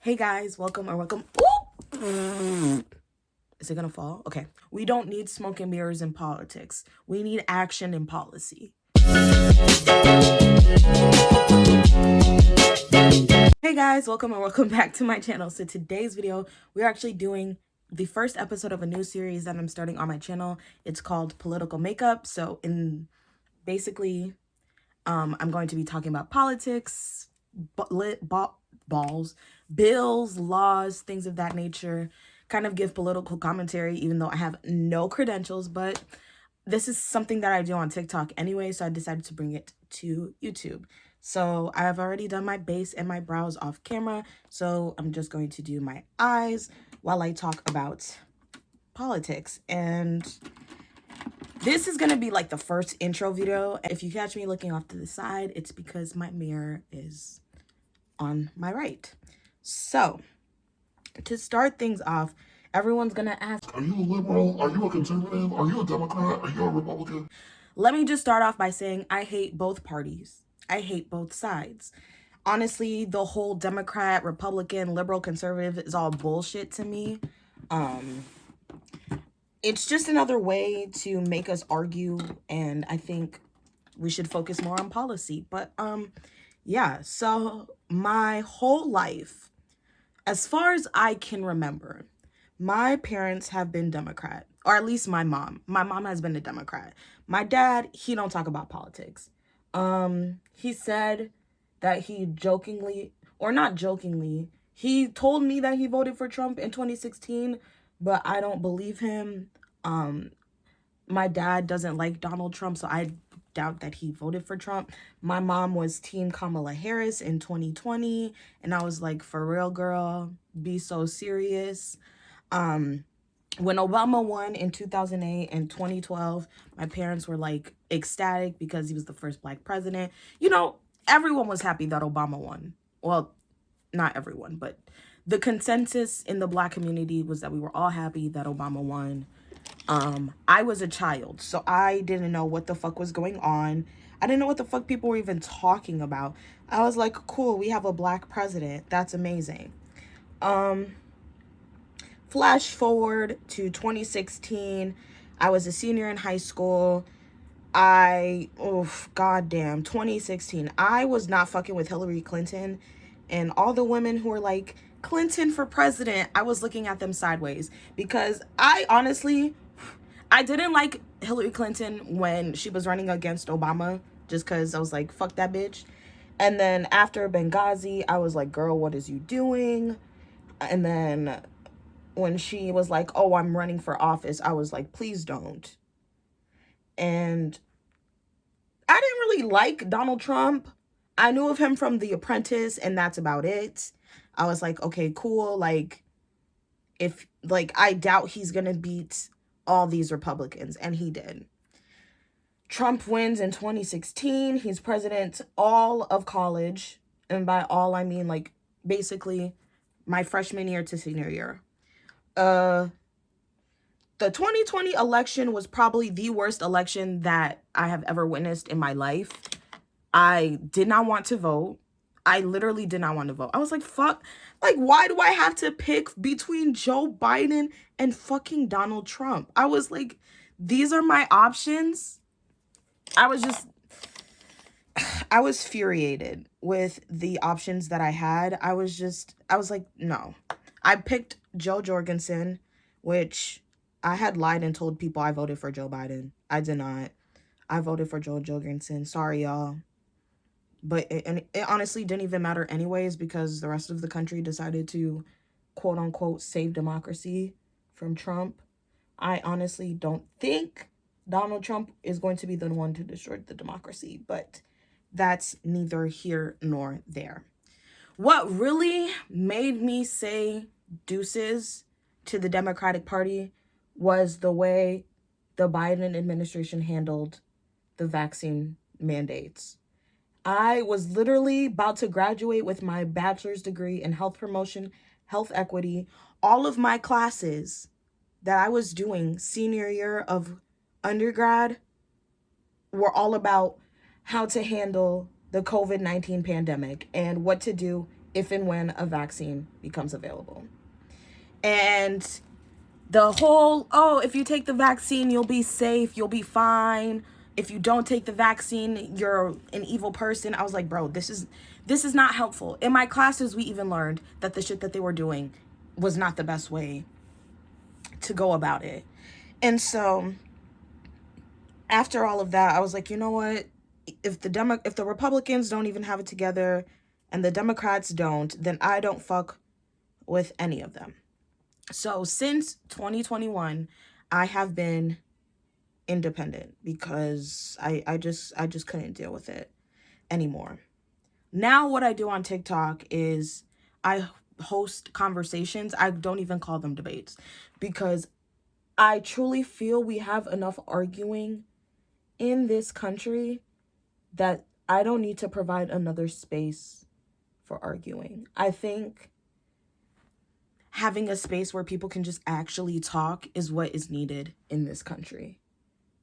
Hey guys, welcome or welcome. Ooh! Is it gonna fall? Okay. We don't need smoke and mirrors in politics. We need action in policy. Hey guys, welcome or welcome back to my channel. So today's video, we're actually doing the first episode of a new series that I'm starting on my channel. It's called Political Makeup. So basically, I'm going to be talking about politics, bills, laws, things of that nature, kind of give political commentary, even though I have no credentials, but this is something that I do on TikTok anyway, so I decided to bring it to YouTube. So I have already done my base and my brows off camera, so I'm just going to do my eyes while I talk about politics. And this is gonna be like the first intro video. If you catch me looking off to the side, it's because my mirror is on my right. So to start things off, everyone's gonna ask, are you a liberal? Are you a conservative? Are you a Democrat? Are you a Republican? Let me just start off by saying I hate both parties. I hate both sides. Honestly, the whole Democrat, Republican, liberal, conservative is all bullshit to me. It's just another way to make us argue, and I think we should focus more on policy. But yeah, so my whole life, as far as I can remember, my parents have been Democrat, or at least my mom. My mom has been a Democrat. My dad, he don't talk about politics. He said that he jokingly, or not jokingly, he told me that he voted for Trump in 2016, but I don't believe him. My dad doesn't like Donald Trump, so I doubt that he voted for Trump. My mom was Team Kamala Harris in 2020, and I was like, for real, girl, be so serious. When Obama won in 2008 and 2012, my parents were like ecstatic because he was the first black president. You know, everyone was happy that Obama won. Well, not everyone, but the consensus in the black community was that we were all happy that Obama won. I was a child, so I didn't know what the fuck was going on. I didn't know what the fuck people were even talking about. I was like, cool, we have a black president. That's amazing. Flash forward to 2016. I was a senior in high school. Goddamn, 2016. I was not fucking with Hillary Clinton, and all the women who were like, Clinton for president, I was looking at them sideways because I didn't like Hillary Clinton when she was running against Obama, just because I was like, fuck that bitch. And then after Benghazi, I was like, girl, what is you doing? And then when she was like, oh, I'm running for office, I was like, please don't. And I didn't really like Donald Trump. I knew of him from The Apprentice, and that's about it. I was like, okay, cool. Like, I doubt he's gonna beat all these Republicans, and he did. Trump wins in 2016. He's president all of college, and by all I mean like basically my freshman year to senior year. The 2020 election was probably the worst election that I have ever witnessed in my life. I did not want to vote. I literally did not want to vote. I was like, fuck, like, why do I have to pick between Joe Biden and fucking Donald Trump? I was like, these are my options. I was infuriated with the options that I had. I was like, no. I picked Joe Jorgensen, which I had lied and told people I voted for Joe Biden. I did not. I voted for Joe Jorgensen. Sorry, y'all. But it honestly didn't even matter anyways because the rest of the country decided to, quote unquote, save democracy from Trump. I honestly don't think Donald Trump is going to be the one to destroy the democracy, but that's neither here nor there. What really made me say deuces to the Democratic Party was the way the Biden administration handled the vaccine mandates. I was literally about to graduate with my bachelor's degree in health promotion, health equity. All of my classes that I was doing senior year of undergrad were all about how to handle the COVID-19 pandemic and what to do if and when a vaccine becomes available. And the whole, oh, if you take the vaccine, you'll be safe, you'll be fine. If you don't take the vaccine, you're an evil person. I was like, bro, this is not helpful. In my classes, we even learned that the shit that they were doing was not the best way to go about it. And so after all of that, I was like, you know what? If the Republicans don't even have it together and the Democrats don't, then I don't fuck with any of them. So since 2021, I have been independent because I just couldn't deal with it anymore. Now what I do on TikTok is I host conversations. I don't even call them debates because I truly feel we have enough arguing in this country that I don't need to provide another space for arguing. I think having a space where people can just actually talk is what is needed in this country.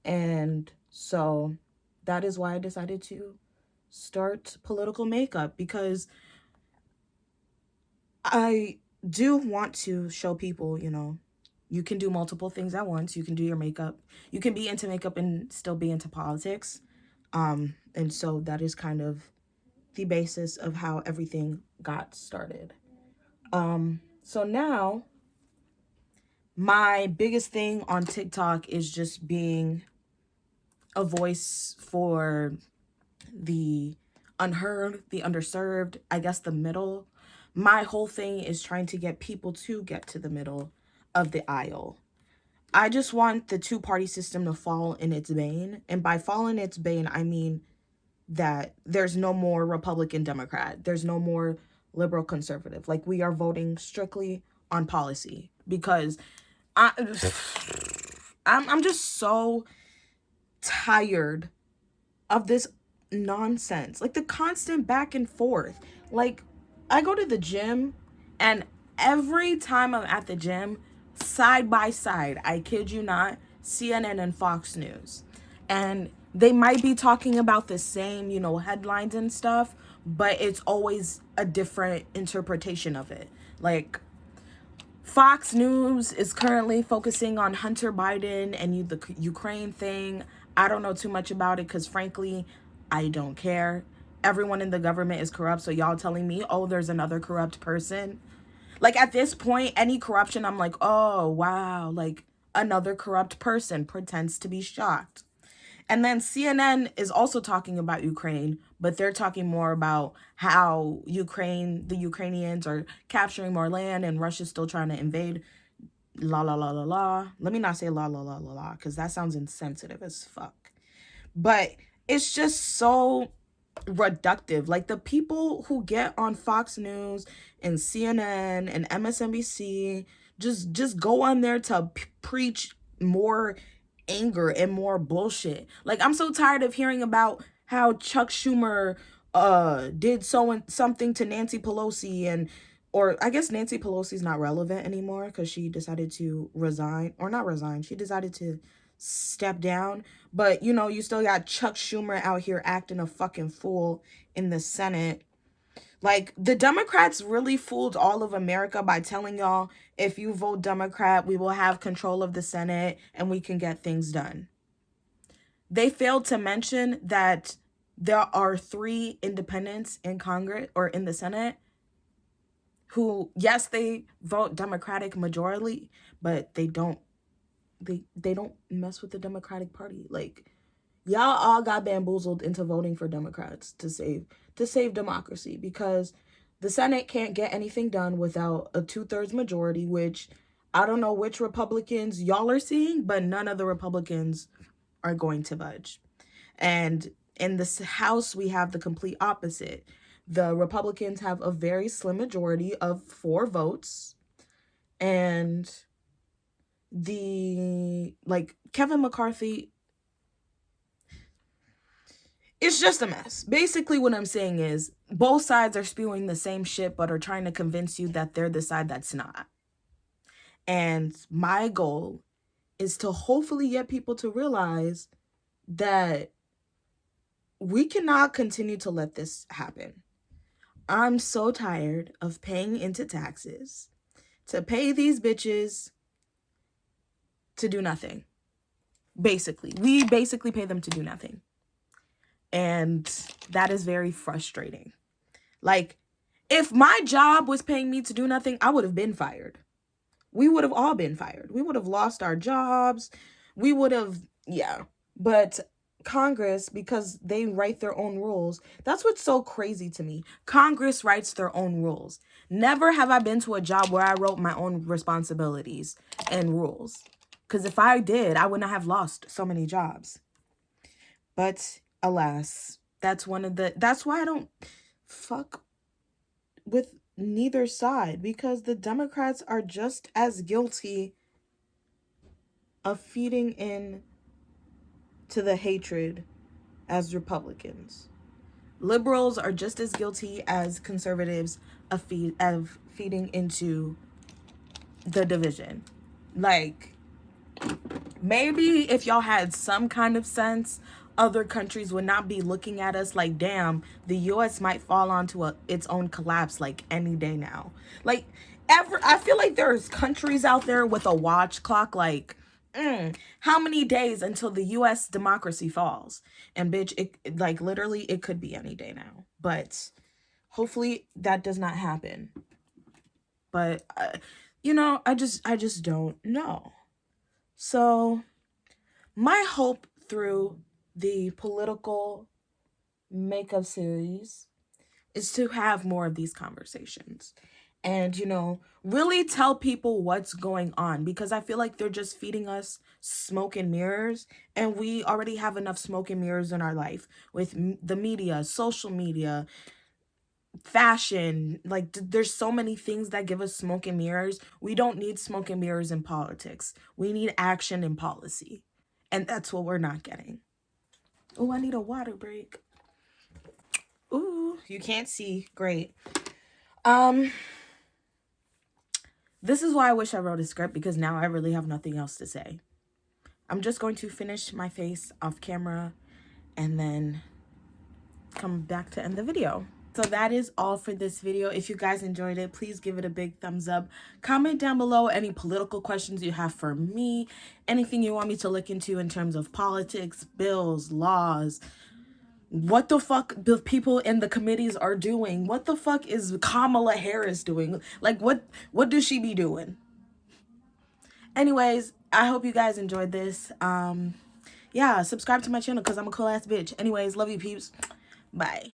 And so that is why I decided to start political makeup, because I do want to show people, you can do multiple things at once. You can do your makeup. You can be into makeup and still be into politics. And so that is kind of the basis of how everything got started. So now my biggest thing on TikTok is just being a voice for the unheard, the underserved, I guess the middle. My whole thing is trying to get people to get to the middle of the aisle. I just want the two-party system to fall in its bane. And by fall in its bane, I mean that there's no more Republican Democrat. There's no more liberal conservative. Like, we are voting strictly on policy because I'm just so tired of this nonsense. Like, the constant back and forth. Like, I go to the gym, and every time I'm at the gym, side by side, I kid you not, CNN and Fox News. And they might be talking about the same, headlines and stuff, but it's always a different interpretation of it. Like, Fox News is currently focusing on Hunter Biden and the Ukraine thing. I don't know too much about it because, frankly, I don't care. Everyone in the government is corrupt, so y'all telling me, oh, there's another corrupt person. Like, at this point, any corruption, I'm like, oh, wow, like, another corrupt person pretends to be shocked. And then CNN is also talking about Ukraine, but they're talking more about how the Ukrainians are capturing more land and Russia's still trying to invade. La la la la la. Let me not say la la la la la, because that sounds insensitive as fuck. But it's just so reductive. Like, the people who get on Fox News and CNN and MSNBC just go on there to preach more anger and more bullshit. Like, I'm so tired of hearing about how Chuck Schumer did something to Nancy Pelosi, and or I guess Nancy Pelosi's not relevant anymore because she decided to resign, or not resign, she decided to step down. But you still got Chuck Schumer out here acting a fucking fool in the Senate. Like, the Democrats really fooled all of America by telling y'all, if you vote Democrat, we will have control of the Senate and we can get things done. They failed to mention that there are 3 independents in Congress or in the Senate who, yes, they vote Democratic majority, but they don't mess with the Democratic Party. Like, y'all all got bamboozled into voting for Democrats to save democracy, because the Senate can't get anything done without a 2/3 majority, which I don't know which Republicans y'all are seeing, but none of the Republicans are going to budge. And in this House, we have the complete opposite. The Republicans have a very slim majority of 4 votes, and Kevin McCarthy, it's just a mess. Basically, what I'm saying is both sides are spewing the same shit, but are trying to convince you that they're the side that's not. And my goal is to hopefully get people to realize that we cannot continue to let this happen. I'm so tired of paying into taxes to pay these bitches to do nothing. Basically, we basically pay them to do nothing. And that is very frustrating. Like, if my job was paying me to do nothing, I would have been fired. We would have all been fired. We would have lost our jobs. We would have, yeah. But Congress, because they write their own rules, that's what's so crazy to me. Congress writes their own rules. Never have I been to a job where I wrote my own responsibilities and rules. Because if I did, I would not have lost so many jobs. But alas, that's why I don't fuck with neither side, because the Democrats are just as guilty of feeding in to the hatred as Republicans. Liberals are just as guilty as conservatives of feeding into the division. Like, maybe if y'all had some kind of sense, other countries would not be looking at us like, damn, the US might fall onto its own collapse like any day now. Like, I feel like there's countries out there with a watch clock like, how many days until the US democracy falls? And bitch, it like literally it could be any day now. But hopefully that does not happen. But I just don't know. So my hope through the political makeup series is to have more of these conversations and, really tell people what's going on, because I feel like they're just feeding us smoke and mirrors, and we already have enough smoke and mirrors in our life with the media, social media, fashion. Like, there's so many things that give us smoke and mirrors. We don't need smoke and mirrors in politics. We need action and policy, and that's what we're not getting. Oh, I need a water break. Ooh, you can't see. Great. This is why I wish I wrote a script, because now I really have nothing else to say. I'm just going to finish my face off camera and then come back to end the video. So that is all for this video. If you guys enjoyed it, please give it a big thumbs up. Comment down below any political questions you have for me, anything you want me to look into in terms of politics, bills, laws. What the fuck the people in the committees are doing? What the fuck is Kamala Harris doing? Like, what does she be doing? Anyways, I hope you guys enjoyed this. Yeah, subscribe to my channel because I'm a cool ass bitch. Anyways, love you peeps. Bye.